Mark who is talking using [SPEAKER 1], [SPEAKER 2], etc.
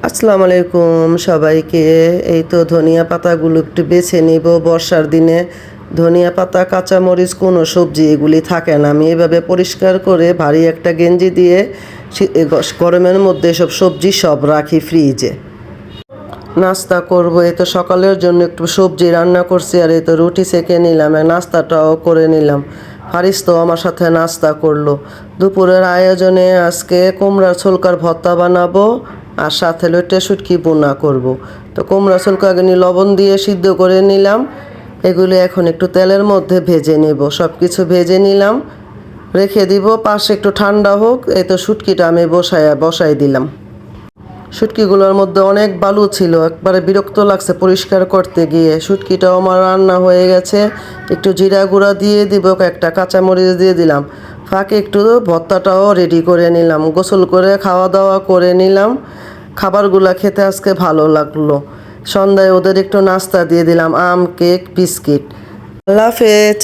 [SPEAKER 1] আসসালামু আলাইকুম সবাইকে। এই তো ধনিয়া পাতাগুলো একটু বেছে নিব। বর্ষার দিনে ধনিয়া পাতা, কাঁচামরিচ, কোনো সবজি এগুলি থাকে না। আমি এভাবে পরিষ্কার করে ভারী একটা গেঞ্জি দিয়ে গরমের মধ্যে সব সবজি সব রাখি ফ্রিজে। নাস্তা করব, এই তো সকালের জন্য একটু সবজি রান্না করছি, আর এই তো রুটি সেঁকে নিলাম, আর নাস্তাটাও করে নিলাম। ফারিস তো আমার সাথে নাস্তা করলো। দুপুরের আয়োজনে আজকে কুমড়ার ছোলকার ভর্তা বানাবো, আর সাথে লইট্টা শুটকি বোনা করব। তো কুমড়া ছোলকাগুলি লবণ দিয়ে সিদ্ধ করে নিলাম। এগুলি এখন একটু তেলের মধ্যে ভেজে নেব। সব কিছু ভেজে নিলাম, রেখে দিব পাশে একটু ঠান্ডা হোক। এই তো শুটকিটা আমি বসাই দিলাম। শুটকিগুলোর মধ্যে অনেক বালু ছিল, একবারে বিরক্ত লাগছে পরিষ্কার করতে গিয়ে। শুটকিটাও আমার রান্না হয়ে গেছে। একটু জিরা গুঁড়া দিয়ে দিব, একটা কাঁচামরিচ দিয়ে দিলাম। ফাঁকে একটু ভর্তাটাও রেডি করে নিলাম। গোসল করে খাওয়া দাওয়া করে নিলাম। খাবারগুলো খেতে আজকে ভালো লাগলো। সন্ধ্যায় ওদের একটু নাস্তা দিয়ে দিলাম, আম, কেক, বিস্কিট। আল্লাহ হাফেজ।